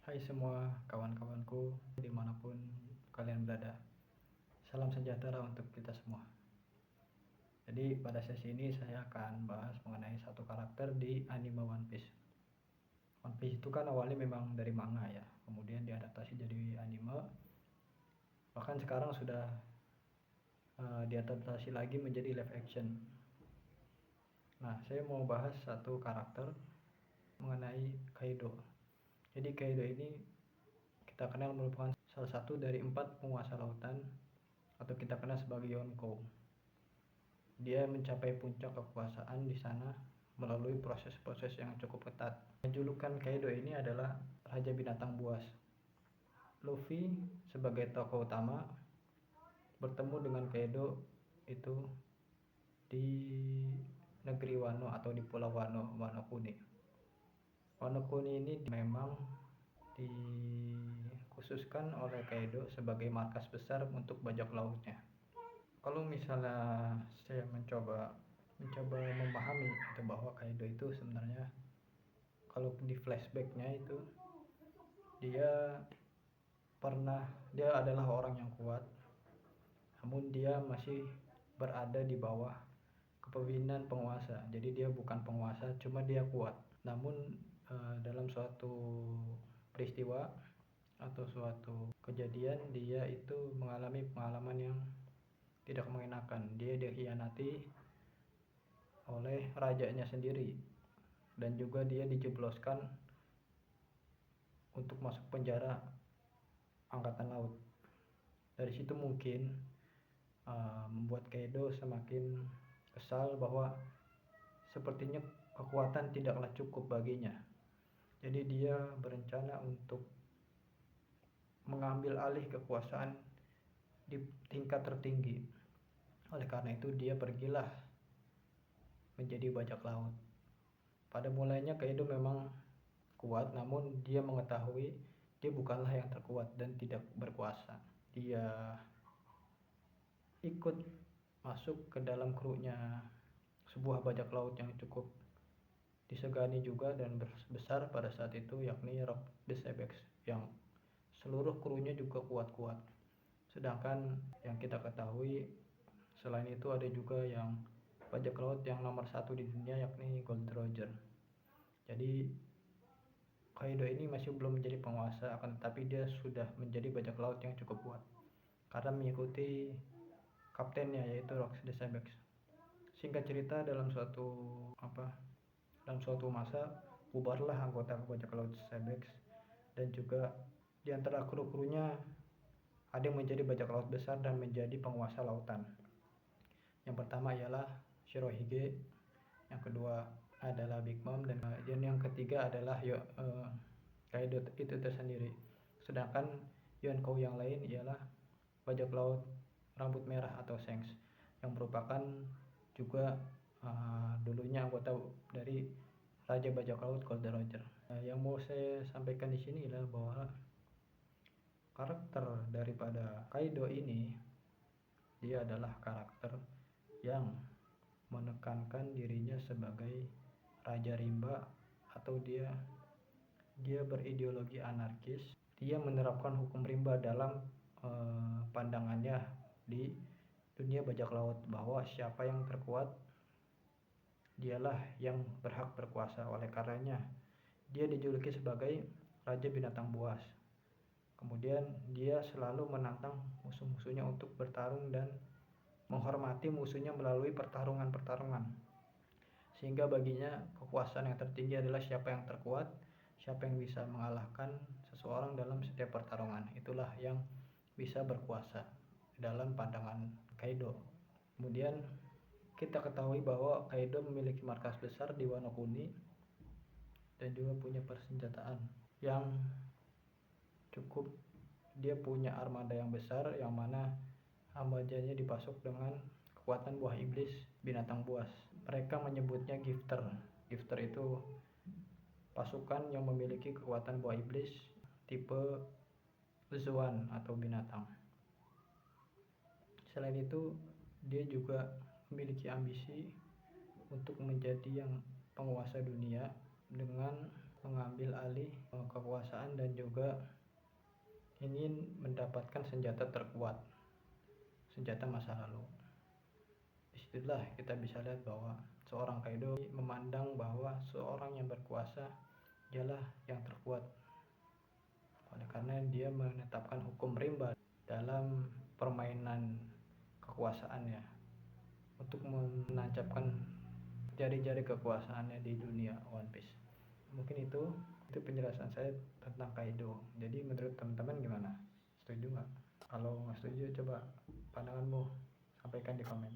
Hai semua kawan-kawanku dimanapun kalian berada. Salam sejahtera untuk kita semua. Jadi pada sesi ini saya akan bahas mengenai satu karakter di anime One Piece. One Piece itu kan awalnya memang dari manga ya, kemudian diadaptasi jadi anime. Bahkan sekarang sudah diadaptasi lagi menjadi live action. Nah, saya mau bahas satu karakter mengenai Kaido. Jadi Kaido ini kita kenal merupakan salah satu dari 4 penguasa lautan atau kita kenal sebagai Yonkou. Dia mencapai puncak kekuasaan di sana melalui proses-proses yang cukup ketat. Julukan Kaido ini adalah Raja Binatang Buas. Luffy sebagai tokoh utama bertemu dengan Kaido itu di negeri Wano atau di Pulau Wano, Wano Kuni. Wano Kuni ini memang dikhususkan oleh Kaido sebagai markas besar untuk bajak lautnya. Kalau misalnya saya mencoba memahami itu bahwa Kaido itu sebenarnya kalau di flashbacknya itu dia adalah orang yang kuat, namun dia masih berada di bawah kepemimpinan penguasa. Jadi dia bukan penguasa, cuma dia kuat. Namun dalam suatu peristiwa atau suatu kejadian dia itu mengalami pengalaman yang tidak mengenakan. Dia dikhianati oleh rajanya sendiri dan juga dia dijebloskan untuk masuk penjara angkatan laut. Dari situ mungkin membuat Kaido semakin kesal bahwa sepertinya kekuatan tidaklah cukup baginya. Jadi dia berencana untuk mengambil alih kekuasaan di tingkat tertinggi. Oleh karena itu dia pergilah menjadi bajak laut. Pada mulanya Kaido memang kuat, namun dia mengetahui dia bukanlah yang terkuat dan tidak berkuasa. Dia ikut masuk ke dalam krunya sebuah bajak laut yang cukup disegani juga dan besar pada saat itu, yakni Rock the Sebex, yang seluruh krunya juga kuat-kuat. Sedangkan yang kita ketahui selain itu ada juga yang bajak laut yang nomor 1 di dunia, yakni Gold Roger. Jadi Kaido ini masih belum menjadi penguasa, akan tetapi dia sudah menjadi bajak laut yang cukup kuat karena mengikuti kaptennya yaitu Rock the Sebex. Singkat cerita, dalam suatu masa bubarlah anggota bajak laut Sebex, dan juga di antara kru-krunya ada yang menjadi bajak laut besar dan menjadi penguasa lautan. Yang pertama ialah Shirohige, yang kedua adalah Big Mom, dan yang ketiga adalah Kaido itu tersendiri. Sedangkan Yonkou yang lain ialah bajak laut rambut merah atau Shanks, yang merupakan juga dulunya anggota dari Raja Bajak Laut Gold Roger. Yang mau saya sampaikan di sini adalah bahwa karakter daripada Kaido ini, dia adalah karakter yang menekankan dirinya sebagai Raja Rimba, atau dia berideologi anarkis. Dia menerapkan hukum rimba dalam pandangannya di dunia bajak laut, bahwa siapa yang terkuat dialah yang berhak berkuasa. Oleh karenanya dia dijuluki sebagai Raja Binatang Buas. Kemudian dia selalu menantang musuh-musuhnya untuk bertarung dan menghormati musuhnya melalui pertarungan-pertarungan, sehingga baginya kekuasaan yang tertinggi adalah siapa yang terkuat, siapa yang bisa mengalahkan seseorang dalam setiap pertarungan, itulah yang bisa berkuasa dalam pandangan Kaido. Kemudian kita ketahui bahwa Kaido memiliki markas besar di Wano Kuni dan juga punya persenjataan yang cukup. Dia punya armada yang besar, yang mana armadanya dipasok dengan kekuatan buah iblis binatang buas. Mereka menyebutnya Gifter. Gifter itu pasukan yang memiliki kekuatan buah iblis tipe Zoan atau binatang. Selain itu, dia juga memiliki ambisi untuk menjadi yang penguasa dunia dengan mengambil alih kekuasaan dan juga ingin mendapatkan senjata terkuat, senjata masa lalu. Disitulah kita bisa lihat bahwa seorang Kaido memandang bahwa seorang yang berkuasa dialah yang terkuat, oleh karena dia menetapkan hukum rimba dalam permainan kekuasaannya untuk menancapkan jari-jari kekuasaannya di dunia One Piece. Mungkin itu penjelasan saya tentang Kaido. Jadi menurut teman-teman gimana? Setuju nggak? Kalau nggak setuju, coba pandanganmu sampaikan di komen.